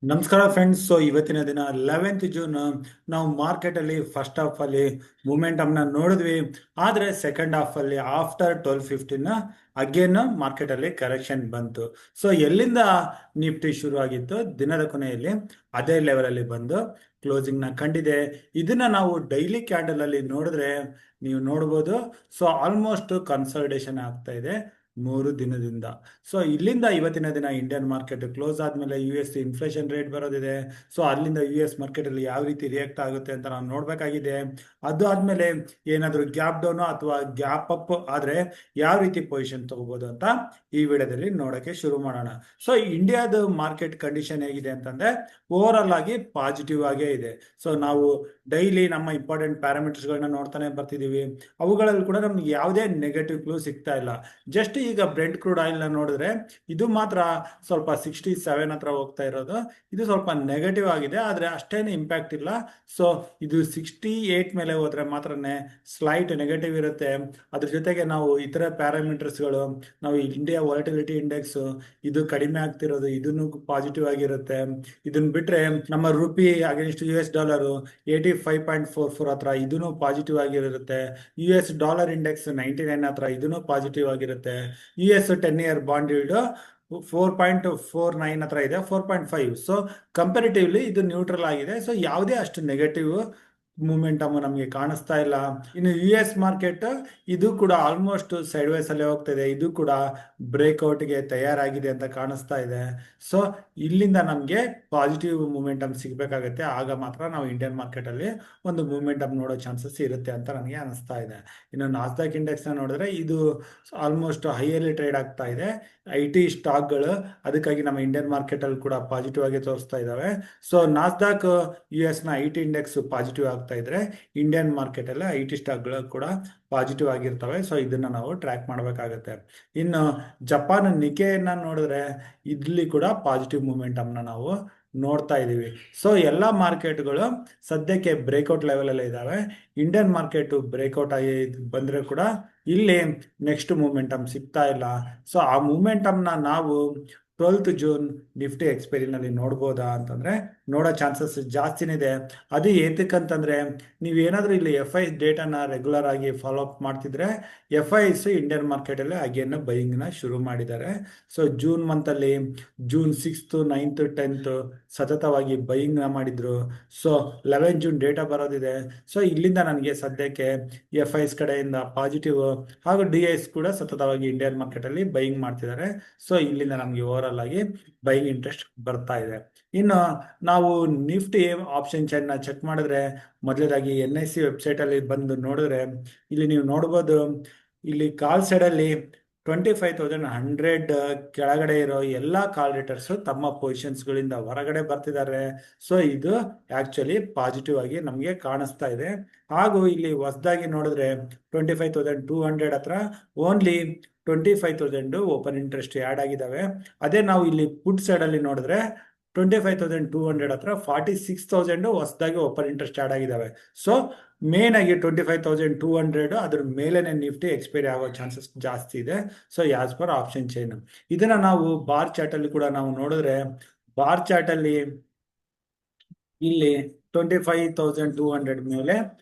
ನಮಸ್ಕಾರ ಫ್ರೆಂಡ್ಸ್. ಇವತ್ತಿನ ದಿನ 11th ಜೂನ್. ನಾವು ಮಾರ್ಕೆಟ್ ಅಲ್ಲಿ ಫಸ್ಟ್ ಹಾಫ್ ಅಲ್ಲಿ ಮೂಮೆಂಟಮ್ನ ನೋಡಿದ್ವಿ. ಆದರೆ ಸೆಕೆಂಡ್ ಹಾಫ್ ಅಲ್ಲಿ ಆಫ್ಟರ್ 12:15 ಅಗೇನ್ ಮಾರ್ಕೆಟ್ ಅಲ್ಲಿ ಕರೆಕ್ಷನ್ ಬಂತು. ಸೊ ಎಲ್ಲಿಂದ ನಿಫ್ಟಿ ಶುರು ಆಗಿತ್ತು, ದಿನದ ಕೊನೆಯಲ್ಲಿ ಅದೇ ಲೆವೆಲ್ ಅಲ್ಲಿ ಬಂದು ಕ್ಲೋಸಿಂಗ್ ನ ಕಂಡಿದೆ. ಇದನ್ನ ನಾವು ಡೈಲಿ ಕ್ಯಾಂಡಲ್ ಅಲ್ಲಿ ನೋಡಿದ್ರೆ ನೀವು ನೋಡ್ಬೋದು. ಸೊ ಆಲ್ಮೋಸ್ಟ್ ಕನ್ಸಾಲಿಡೇಷನ್ ಆಗ್ತಾ ಇದೆ 3 ದಿನದಿಂದ. ಸೊ ಇಲ್ಲಿಂದ ಇವತ್ತಿನ ದಿನ ಇಂಡಿಯನ್ ಮಾರ್ಕೆಟ್ ಕ್ಲೋಸ್ ಆದ್ಮೇಲೆ US ಇನ್ಫ್ಲೇಷನ್ ರೇಟ್ ಬರೋದಿದೆ. ಸೊ ಅಲ್ಲಿಂದ US ಮಾರ್ಕೆಟ್ ಅಲ್ಲಿ ಯಾವ ರೀತಿ ರಿಯಾಕ್ಟ್ ಆಗುತ್ತೆ ಅಂತ ನಾವು ನೋಡ್ಬೇಕಾಗಿದೆ. ಅದು ಆದ್ಮೇಲೆ ಏನಾದರೂ ಗ್ಯಾಪ್ ಡೌನ್ ಅಥವಾ ಗ್ಯಾಪ್ ಅಪ್ ಆದ್ರೆ ಯಾವ ರೀತಿ ಪೊಸಿಷನ್ ತಗೋಬಹುದು ಅಂತ ಈ ವಿಡಿಯೋದಲ್ಲಿ ನೋಡಕ್ಕೆ ಶುರು ಮಾಡೋಣ. ಸೊ ಇಂಡಿಯಾದ ಮಾರ್ಕೆಟ್ ಕಂಡೀಷನ್ ಹೇಗಿದೆ ಅಂತಂದ್ರೆ ಓವರ್ ಆಲ್ ಆಗಿ ಪಾಸಿಟಿವ್ ಆಗೇ ಇದೆ. ಸೊ ನಾವು ಡೈಲಿ ನಮ್ಮ ಇಂಪಾರ್ಟೆಂಟ್ ಪ್ಯಾರಾಮೀಟರ್ಸ್ ಗಳನ್ನ ನೋಡ್ತಾನೆ ಬರ್ತಿದೀವಿ. ಅವುಗಳಲ್ಲಿ ಕೂಡ ನಮ್ಗೆ ಯಾವುದೇ ನೆಗೆಟಿವ್ ಕ್ಲೂ ಸಿಗ್ತಾ ಇಲ್ಲ. ಜಸ್ಟ್ ಈಗ ಬ್ರೆಂಟ್ ಕ್ರೂಡ್ ಆಯಿಲ್ ನ ನೋಡಿದ್ರೆ ಇದು ಮಾತ್ರ ಸ್ವಲ್ಪ 67 ಹತ್ರ ಹೋಗ್ತಾ ಇರೋದು. ಇದು ಸ್ವಲ್ಪ ನೆಗೆಟಿವ್ ಆಗಿದೆ, ಆದ್ರೆ ಅಷ್ಟೇನು ಇಂಪ್ಯಾಕ್ಟ್ ಇಲ್ಲ. ಸೊ ಇದು 68 ಮೇಲೆ ಹೋದ್ರೆ ಮಾತ್ರನೇ ಸ್ಲೈಟ್ ನೆಗೆಟಿವ್ ಇರುತ್ತೆ. ಅದ್ರ ಜೊತೆಗೆ ನಾವು ಇತರ ಪ್ಯಾರಾಮೀಟರ್ಸ್ಗಳು, ನಾವು ಇಂಡಿಯಾ ವಾಲಟಿಲಿಟಿ ಇಂಡೆಕ್ಸ್ ಇದು ಕಡಿಮೆ ಆಗ್ತಿರೋದು, ಇದನ್ನು ಪಾಸಿಟಿವ್ ಆಗಿರುತ್ತೆ. ಇದನ್ನ ಬಿಟ್ರೆ ನಮ್ಮ ರುಪಿ ಅಗೇನ್ಸ್ಟ್ US ಡಾಲರ್ 85.44 ಹತ್ರ ಇದನ್ನು ಪಾಸಿಟಿವ್ ಆಗಿರುತ್ತೆ. US ಡಾಲರ್ ಇಂಡೆಕ್ಸ್ 99 ಹತ್ರ ಇದನ್ನು ಪಾಸಿಟಿವ್ ಆಗಿರುತ್ತೆ. US 10 year ಬಾಂಡ್ ಈಲ್ಡ್ 4.49 ಹತ್ರ ಇದೆ, 4.5. ಸೊ ಕಂಪೇರಿಟಿವ್ಲಿ ಇದು ನ್ಯೂಟ್ರಲ್ ಆಗಿದೆ. ಸೊ ಯಾವುದೇ ಅಷ್ಟು ನೆಗೆಟಿವ್ ಮೂಮೆಂಟಮ್ ನಮಗೆ ಕಾಣಿಸ್ತಾ ಇಲ್ಲ. ಇನ್ನು US ಮಾರ್ಕೆಟ್ ಇದು ಕೂಡ ಆಲ್ಮೋಸ್ಟ್ ಸೈಡ್ ವೈಸ್ ಅಲ್ಲೇ ಹೋಗ್ತಾ ಇದೆ. ಇದು ಕೂಡ ಬ್ರೇಕ್ಔಟ್ಗೆ ತಯಾರಾಗಿದೆ ಅಂತ ಕಾಣಿಸ್ತಾ ಇದೆ. ಸೊ ಇಲ್ಲಿಂದ ನಮಗೆ ಪಾಸಿಟಿವ್ ಮೂಮೆಂಟಮ್ ಸಿಗ್ಬೇಕಾಗತ್ತೆ. ಆಗ ಮಾತ್ರ ನಾವು ಇಂಡಿಯನ್ ಮಾರ್ಕೆಟ್ ಅಲ್ಲಿ ಒಂದು ಮೂಮೆಂಟಮ್ ನೋಡೋ ಚಾನ್ಸಸ್ ಇರುತ್ತೆ ಅಂತ ನನಗೆ ಅನಿಸ್ತಾ ಇದೆ. ಇನ್ನು ನಾಸ್ಡಾಕ್ ಇಂಡೆಕ್ಸ್ ನ ನೋಡಿದ್ರೆ ಇದು ಆಲ್ಮೋಸ್ಟ್ ಹೈಯಲ್ಲಿ ಟ್ರೇಡ್ ಆಗ್ತಾ ಇದೆ. IT ಸ್ಟಾಕ್ಗಳು, ಅದಕ್ಕಾಗಿ ನಮ್ಮ ಇಂಡಿಯನ್ ಮಾರ್ಕೆಟ್ ಅಲ್ಲಿ ಕೂಡ ಪಾಸಿಟಿವ್ ಆಗಿ ತೋರಿಸ್ತಾ ಇದಾವೆ. ಸೊ ನಾಸ್ಡಾಕ್ US ನ IT ಇಂಡೆಕ್ಸ್ ಪಾಸಿಟಿವ್ ಆಗ್ತಾ ಇದ್ರೆ ಇಂಡಿಯನ್ ಮಾರ್ಕೆಟ್ ಅಲ್ಲಿ IT ಸ್ಟಾಕ್ಗಳು ಕೂಡ ಪಾಸಿಟಿವ್ ಆಗಿರ್ತವೆ. ಸೊ ಇದನ್ನ ನಾವು ಟ್ರ್ಯಾಕ್ ಮಾಡಬೇಕಾಗತ್ತೆ. ಇನ್ನು ಜಪಾನ್ ನಿಕೆಯನ್ನ ನೋಡಿದ್ರೆ ಇಲ್ಲಿ ಕೂಡ ಪಾಸಿಟಿವ್ ಮೂಮೆಂಟಮ್ನ ನಾವು ನೋಡ್ತಾ ಇದೀವಿ. ಸೊ ಎಲ್ಲ ಮಾರ್ಕೆಟ್ಗಳು ಸದ್ಯಕ್ಕೆ ಬ್ರೇಕ್ಔಟ್ ಲೆವೆಲ್ ಅಲ್ಲಿ ಇದಾವೆ. ಇಂಡಿಯನ್ ಮಾರ್ಕೆಟ್ ಬ್ರೇಕ್ಔಟ್ ಆಗಿ ಬಂದ್ರೆ ಕೂಡ ಇಲ್ಲಿ ನೆಕ್ಸ್ಟ್ ಮೂಮೆಂಟಮ್ ಸಿಗ್ತಾ ಇಲ್ಲ. ಸೊ ಆ ಮೂಮೆಂಟಮ್ನ ನಾವು 12th ಜೂನ್ ನಿಫ್ಟಿ ಎಕ್ಸ್ಪೈರಿನಲ್ಲಿ ನೋಡ್ಬೋದಾ ಅಂತಂದ್ರೆ ನೋಡೋ ಚಾನ್ಸಸ್ ಜಾಸ್ತಿನಿದೆ. ಅದು ಏತಕ್ಕಂತಂದ್ರೆ ನೀವೇನಾದ್ರೂ ಇಲ್ಲಿ FI ಡೇಟಾನ ರೆಗ್ಯುಲರ್ ಆಗಿ ಫಾಲೋ ಅಪ್ ಮಾಡ್ತಿದ್ರೆ FIs ಇಂಡಿಯನ್ ಮಾರ್ಕೆಟ್ ಅಲ್ಲಿ ಅಗೇನ್ ಬೈಯಿಂಗ್ ನ ಶುರು ಮಾಡಿದ್ದಾರೆ. ಸೊ ಜೂನ್ ಮಂತ್ ಅಲ್ಲಿ ಜೂನ್ 6th 9th 10th ಸತತವಾಗಿ ಬೈಯಿಂಗ್ ನ ಮಾಡಿದ್ರು. ಸೊ 11 ಜೂನ್ ಡೇಟಾ ಬರೋದಿದೆ. ಸೊ ಇಲ್ಲಿಂದ ನನಗೆ ಸದ್ಯಕ್ಕೆ FIs ಕಡೆಯಿಂದ ಪಾಸಿಟಿವ್ ಹಾಗೂ DIs ಕೂಡ ಸತತವಾಗಿ ಇಂಡಿಯನ್ ಮಾರ್ಕೆಟ್ ಅಲ್ಲಿ ಬೈಯಿಂಗ್ ಮಾಡ್ತಿದ್ದಾರೆ. ಸೊ ಇಲ್ಲಿಂದ ನಮಗೆ ಓವರ್ ಆಲ್ ಆಗಿ ಬೈಯಿಂಗ್ ಇಂಟ್ರೆಸ್ಟ್ ಬರ್ತಾ ಇದೆ. ಇನ್ನು ನಾವು ನಿಫ್ಟಿ ಆಪ್ಷನ್ ಚೈನ್ ನ ಚೆಕ್ ಮಾಡಿದ್ರೆ ಮೊದಲದಾಗಿ NSE ವೆಬ್ಸೈಟ್ ಅಲ್ಲಿ ಬಂದು ನೋಡಿದ್ರೆ ಇಲ್ಲಿ ನೀವು ನೋಡ್ಬೋದು. ಇಲ್ಲಿ ಕಾಲ್ ಸೈಡ್ ಅಲ್ಲಿ 25,100 ಕೆಳಗಡೆ ಇರೋ ಎಲ್ಲಾ ಕಾಲ್ ರೇಟರ್ಸ್ ತಮ್ಮ ಪೊಸಿಷನ್ಸ್ ಗಳಿಂದ ಹೊರಗಡೆ ಬರ್ತಿದ್ದಾರೆ. ಸೊ ಇದು ಆಕ್ಚುಲಿ ಪಾಸಿಟಿವ್ ಆಗಿ ನಮಗೆ ಕಾಣಿಸ್ತಾ ಇದೆ. ಹಾಗೂ ಇಲ್ಲಿ ಹೊಸದಾಗಿ ನೋಡಿದ್ರೆ 25,200 ಹತ್ರ ಓನ್ಲಿ 25,000 ಓಪನ್ ಇಂಟ್ರೆಸ್ಟ್ ಆಡ್ ಆಗಿದ್ದಾವೆ. ಅದೇ ನಾವು ಇಲ್ಲಿ ಪುಟ್ ಸೈಡ್ ಅಲ್ಲಿ ನೋಡಿದ್ರೆ 25,200 ಹತ್ರ 46,000 ಹೊಸದಾಗಿ ಓಪನ್ ಇಂಟ್ರೆಸ್ಟ್ ಆಡ್ ಆಗಿದ್ದಾವೆ. ಸೊ ಮೇನ್ ಆಗಿ 25,200 ಅದ್ರ ಮೇಲೆನೆ ನಿಫ್ಟಿ ಎಕ್ಸ್ಪೈರಿ ಆಗೋ ಚಾನ್ಸಸ್ ಜಾಸ್ತಿ ಇದೆ. So as per option chain ಇದನ್ನ ನಾವು ಬಾರ್ ಚಾರ್ಟ್ ಅಲ್ಲಿ ಕೂಡ ನಾವು ನೋಡಿದ್ರೆ, ಬಾರ್ ಚಾರ್ಟ್ ಅಲ್ಲಿ ಇಲ್ಲಿ 25,200 ಮೇಲೆ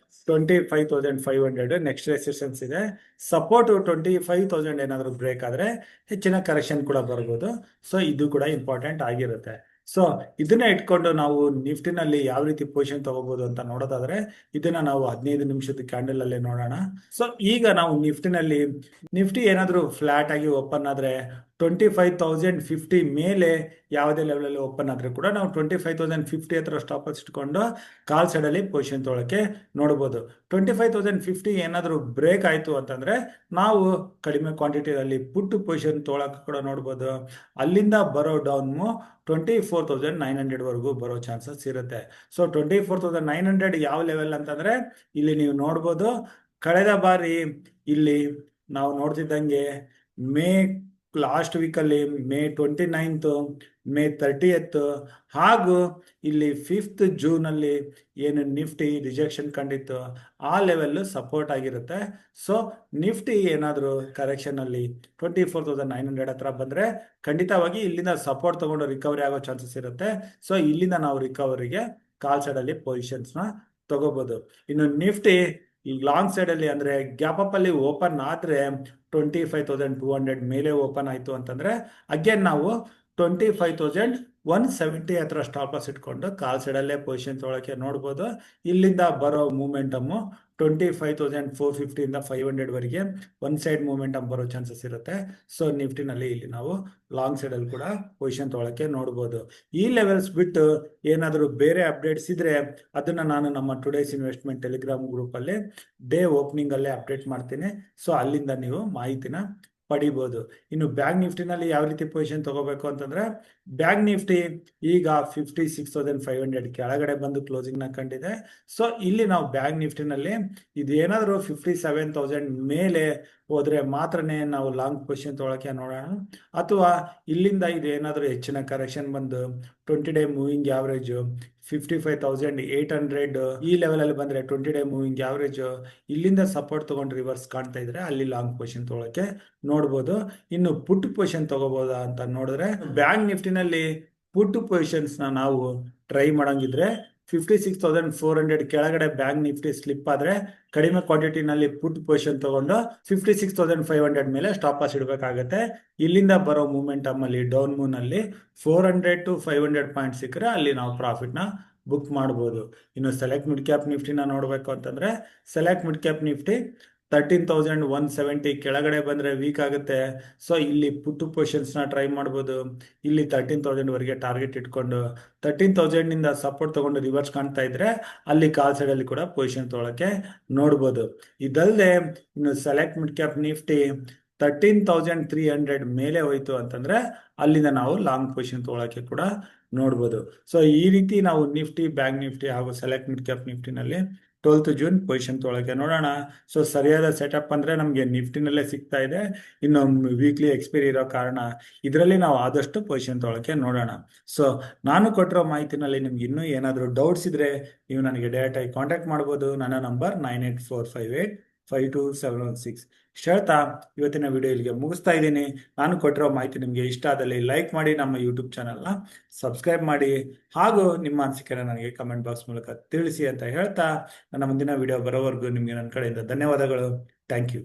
25,500 ನೆಕ್ಸ್ಟ್ ರೆಸಿಸ್ಟೆನ್ಸ್ ಇದೆ. ಸಪೋರ್ಟ್ 25,000 ಏನಾದರೂ ಬ್ರೇಕ್ ಆದ್ರೆ ಹೆಚ್ಚಿನ ಕರೆಕ್ಷನ್ ಕೂಡ ಬರ್ಬೋದು. ಸೊ ಇದು ಕೂಡ ಇಂಪಾರ್ಟೆಂಟ್ ಆಗಿರುತ್ತೆ. ಸೊ ಇದನ್ನ ಇಟ್ಕೊಂಡು ನಾವು ನಿಫ್ಟಿನಲ್ಲಿ ಯಾವ ರೀತಿ ಪೊಸಿಷನ್ ತಗೋಬಹುದು ಅಂತ ನೋಡೋದಾದ್ರೆ ಇದನ್ನ ನಾವು 15 ನಿಮಿಷದ ಕ್ಯಾಂಡಲ್ ಅಲ್ಲೇ ನೋಡೋಣ. ಸೊ ಈಗ ನಾವು ನಿಫ್ಟಿ ಏನಾದರೂ ಫ್ಲಾಟ್ ಆಗಿ ಓಪನ್ ಆದ್ರೆ 25,050 ಮೇಲೆ ಯಾವುದೇ ಲೆವೆಲ್ ಅಲ್ಲಿ ಓಪನ್ ಆದ್ರೆ ಕೂಡ ನಾವು 25,050 ಹತ್ರ ಸ್ಟಾಪ್ ಇಟ್ಕೊಂಡು ಕಾಲ್ ಸೈಡ್ ಅಲ್ಲಿ ಪೊಸಿಷನ್ ತೊಗೊಳಕ್ಕೆ ನೋಡಬಹುದು. 25,050 ಏನಾದರೂ ಬ್ರೇಕ್ ಆಯ್ತು ಅಂತಂದ್ರೆ ನಾವು ಕಡಿಮೆ ಕ್ವಾಂಟಿಟಿಯಲ್ಲಿ ಪುಟ್ ಪೊಸಿಷನ್ ತೊಗೊಳಕ್ಕೆ ಕೂಡ ನೋಡ್ಬೋದು. ಅಲ್ಲಿಂದ ಬರೋ ಡೌನ್ 24,900 ವರೆಗೂ ಬರೋ ಚಾನ್ಸಸ್ ಇರುತ್ತೆ. ಸೊ 24,900 ಯಾವ ಲೆವೆಲ್ ಅಂತಂದ್ರೆ ಇಲ್ಲಿ ನೀವು ನೋಡ್ಬೋದು. ಕಳೆದ ಬಾರಿ ಇಲ್ಲಿ ನಾವು ನೋಡ್ತಿದ್ದಂಗೆ ಮೇ ಲಾಸ್ಟ್ ವೀಕಲ್ಲಿ ಮೇ 29 ಮೇ 30 ಹಾಗೂ ಇಲ್ಲಿ 5th ಜೂನಲ್ಲಿ ಏನು ನಿಫ್ಟಿ ರಿಜೆಕ್ಷನ್ ಕಂಡಿತ್ತು ಆ ಲೆವೆಲ್ ಸಪೋರ್ಟ್ ಆಗಿರುತ್ತೆ. ಸೊ ನಿಫ್ಟಿ ಏನಾದರೂ ಕರೆಕ್ಷನಲ್ಲಿ 24,900 ಹತ್ರ ಬಂದರೆ ಖಂಡಿತವಾಗಿ ಇಲ್ಲಿಂದ ಸಪೋರ್ಟ್ ತಗೊಂಡು ರಿಕವರಿ ಆಗೋ ಚಾನ್ಸಸ್ ಇರುತ್ತೆ. ಸೊ ಇಲ್ಲಿಂದ ನಾವು ರಿಕವರಿಗೆ ಕಾಲ್ ಸೈಡಲ್ಲಿ ಪೊಸಿಷನ್ಸ್ನ ತಗೋಬೋದು. ಇನ್ನು ನಿಫ್ಟಿ ಈ ಲಾಂಗ್ ಸೈಡಲ್ಲಿ ಅಂದರೆ ಗ್ಯಾಪ್ ಅಪ್ ಅಲ್ಲಿ ಓಪನ್ ಆದರೆ 25,200 ಮೇಲೆ ಓಪನ್ ಆಯಿತು ಅಂತಂದರೆ ಅಗೇನ್ ನಾವು 25,170 ಹತ್ರ ಸ್ಟಾಪ್ ಲಾಸ್ ಇಟ್ಕೊಂಡು ಕಾಲ್ ಸೈಡಲ್ಲೇ ಪೊಸಿಷನ್ ತೊಗೊಳಕ್ಕೆ ನೋಡ್ಬೋದು. ಇಲ್ಲಿಂದ ಬರೋ ಮೂಮೆಂಟಮ್ಮು 25,450 ಇಂದ 500ವರೆಗೆ ಒನ್ ಸೈಡ್ ಮೂಮೆಂಟಮ್ ಬರೋ ಚಾನ್ಸಸ್ ಇರುತ್ತೆ. ಸೊ ನಿಫ್ಟಿನಲ್ಲಿ ಇಲ್ಲಿ ನಾವು ಲಾಂಗ್ ಸೈಡಲ್ಲಿ ಕೂಡ ಪೊಸಿಷನ್ ತೊಗೊಳಕ್ಕೆ ನೋಡ್ಬೋದು. ಈ ಲೆವೆಲ್ಸ್ ಬಿಟ್ಟು ಏನಾದರೂ ಬೇರೆ ಅಪ್ಡೇಟ್ಸ್ ಇದ್ರೆ ಅದನ್ನು ನಾನು ನಮ್ಮ ಟುಡೇಸ್ ಇನ್ವೆಸ್ಟ್ಮೆಂಟ್ ಟೆಲಿಗ್ರಾಮ್ ಗ್ರೂಪಲ್ಲಿ ಡೇ ಓಪನಿಂಗಲ್ಲೇ ಅಪ್ಡೇಟ್ ಮಾಡ್ತೀನಿ. ಸೊ ಅಲ್ಲಿಂದ ನೀವು ಮಾಹಿತಿನ ಪಡಿಬೋದು. ಇನ್ನು ಬ್ಯಾಂಕ್ ನಿಫ್ಟಿನಲ್ಲಿ ಯಾವ ರೀತಿ ಪೊಸಿಷನ್ ತಗೋಬೇಕು ಅಂತಂದ್ರೆ ಬ್ಯಾಂಕ್ ನಿಫ್ಟಿ ಈಗ 56,500 ಕೆಳಗಡೆ ಬಂದು ಕ್ಲೋಸಿಂಗ್ನ ಕಂಡಿದೆ. ಸೊ ಇಲ್ಲಿ ನಾವು ಬ್ಯಾಂಕ್ ನಿಫ್ಟಿನಲ್ಲಿ ಇದೇನಾದರೂ 57,000 ಮೇಲೆ ಹೋದ್ರೆ ಮಾತ್ರನೇ ನಾವು ಲಾಂಗ್ ಪೊಸಿಷನ್ ತೊಗೊಳಕ್ಕೆ ನೋಡೋಣ. ಅಥವಾ ಇಲ್ಲಿಂದ ಇದೇನಾದರೂ ಹೆಚ್ಚಿನ ಕರೆಕ್ಷನ್ ಬಂದು 20-day ಮೂವಿಂಗ್ ಆವರೇಜ್ 55,800 ಈ ಲೆವೆಲಲ್ಲಿ ಬಂದರೆ 20-day ಮೂವಿಂಗ್ ಆವರೇಜ್ ಇಲ್ಲಿಂದ ಸಪೋರ್ಟ್ ತೊಗೊಂಡು ರಿವರ್ಸ್ ಕಾಣ್ತಾ ಇದ್ರೆ ಅಲ್ಲಿ ಲಾಂಗ್ ಪೊಸಿಷನ್ ತೊಗೊಳಕ್ಕೆ ನೋಡ್ಬೋದು. ಇನ್ನು ಪುಟ್ ಪೊಸಿಷನ್ ತಗೋಬೋದಾ ಅಂತ ನೋಡಿದ್ರೆ ಬ್ಯಾಂಕ್ ನಿಫ್ಟಿನಲ್ಲಿ ಪುಟ್ ಪೊಸಿಷನ್ಸ್ನ ನಾವು ಟ್ರೈ ಮಾಡಂಗಿದ್ರೆ 56,400 ಕೆಳಗಡೆ ಬ್ಯಾಂಕ್ ನಿಫ್ಟಿ ಸ್ಲಿಪ್ ಆದರೆ ಕಡಿಮೆ ಕ್ವಾಂಟಿಟಿನಲ್ಲಿ ಪುಟ್ ಪೊಸಿಷನ್ ತಗೊಂಡು 56,500 ಮೇಲೆ ಸ್ಟಾಪ್ ಲಾಸ್ ಇಡಬೇಕಾಗತ್ತೆ. ಇಲ್ಲಿಂದ ಬರೋ ಮೂಮೆಂಟಮ್ ಅಲ್ಲಿ ಡೌನ್ ಮೂನ್ ಅಲ್ಲಿ 400 to 500 ಪಾಯಿಂಟ್ ಸಿಕ್ಕರೆ ಅಲ್ಲಿ ನಾವು ಪ್ರಾಫಿಟ್ನ ಬುಕ್ ಮಾಡ್ಬೋದು. ಇನ್ನು ಸೆಲೆಕ್ಟ್ ಮಿಡ್ ಕ್ಯಾಪ್ ನಿಫ್ಟಿನ ನೋಡಬೇಕು ಅಂತಂದ್ರೆ ಸೆಲೆಕ್ಟ್ ಮಿಡ್ ಕ್ಯಾಪ್ ನಿಫ್ಟಿ 13,170 ಕೆಳಗಡೆ ಬಂದರೆ ವೀಕ್ ಆಗುತ್ತೆ. ಸೊ ಇಲ್ಲಿ ಪುಟ್ಟು ಪೊಸಿಷನ್ಸ್ನ ಟ್ರೈ ಮಾಡ್ಬೋದು. ಇಲ್ಲಿ 13,000ವರೆಗೆ ಟಾರ್ಗೆಟ್ ಇಟ್ಕೊಂಡು 13,000ನಿಂದ ಸಪೋರ್ಟ್ ತೊಗೊಂಡು ರಿವರ್ಸ್ ಕಾಣ್ತಾ ಇದ್ರೆ ಅಲ್ಲಿ ಕಾಲ್ ಸೈಡಲ್ಲಿ ಕೂಡ ಪೊಸಿಷನ್ ತೊಗೊಳಕ್ಕೆ ನೋಡ್ಬೋದು. ಇದಲ್ಲದೆ ಇನ್ನು ಸೆಲೆಕ್ಟ್ ಮಿಡ್ ಕ್ಯಾಪ್ ನಿಫ್ಟಿ 13,300 ಮೇಲೆ ಹೋಯ್ತು ಅಂತಂದ್ರೆ ಅಲ್ಲಿಂದ ನಾವು ಲಾಂಗ್ ಪೊಸಿಷನ್ ತೊಗೊಳಕ್ಕೆ ಕೂಡ ನೋಡ್ಬೋದು. ಸೊ ಈ ರೀತಿ ನಾವು ನಿಫ್ಟಿ, ಬ್ಯಾಂಕ್ ನಿಫ್ಟಿ ಹಾಗೂ ಸೆಲೆಕ್ಟ್ ಮಿಡ್ ಕ್ಯಾಪ್ ನಿಫ್ಟಿನಲ್ಲಿ 12th ಜೂನ್ ಪೊಸಿಷನ್ ತೊಗೊಳಕ್ಕೆ ನೋಡೋಣ. ಸೊ ಸರಿಯಾದ ಸೆಟಪ್ ಅಂದರೆ ನಮಗೆ ನಿಫ್ಟಿನಲ್ಲೇ ಸಿಗ್ತಾ ಇದೆ. ಇನ್ನು ವೀಕ್ಲಿ ಎಕ್ಸ್ಪೈರಿ ಇರೋ ಕಾರಣ ಇದರಲ್ಲಿ ನಾವು ಆದಷ್ಟು ಪೊಸಿಷನ್ ತೊಗೊಳಕ್ಕೆ ನೋಡೋಣ. ಸೊ ನಾನು ಕೊಟ್ಟಿರೋ ಮಾಹಿತಿನಲ್ಲಿ ನಿಮ್ಗೆ ಇನ್ನೂ ಏನಾದರೂ ಡೌಟ್ಸ್ ಇದ್ರೆ ನೀವು ನನಗೆ ಡೈರೆಕ್ಟಾಗಿ ಕಾಂಟ್ಯಾಕ್ಟ್ ಮಾಡ್ಬೋದು. ನನ್ನ ನಂಬರ್ 9845852716. ಹೇಳ್ತಾ ಇವತ್ತಿನ ವಿಡಿಯೋ ಇಲ್ಲಿಗೆ ಮುಗಿಸ್ತಾ ಇದ್ದೀನಿ. ನಾನು ಕೊಟ್ಟಿರೋ ಮಾಹಿತಿ ನಿಮಗೆ ಇಷ್ಟ ಆದಲ್ಲಿ ಲೈಕ್ ಮಾಡಿ, ನಮ್ಮ ಯೂಟ್ಯೂಬ್ ಚಾನಲ್ನ ಸಬ್ಸ್ಕ್ರೈಬ್ ಮಾಡಿ ಹಾಗೂ ನಿಮ್ಮ ಅನಿಸಿಕೆನ ನನಗೆ ಕಮೆಂಟ್ ಬಾಕ್ಸ್ ಮೂಲಕ ತಿಳಿಸಿ ಅಂತ ಹೇಳ್ತಾ ನನ್ನ ಮುಂದಿನ ವಿಡಿಯೋ ಬರೋವರೆಗೂ ನಿಮಗೆ ನನ್ನ ಕಡೆಯಿಂದ ಧನ್ಯವಾದಗಳು. Thank you.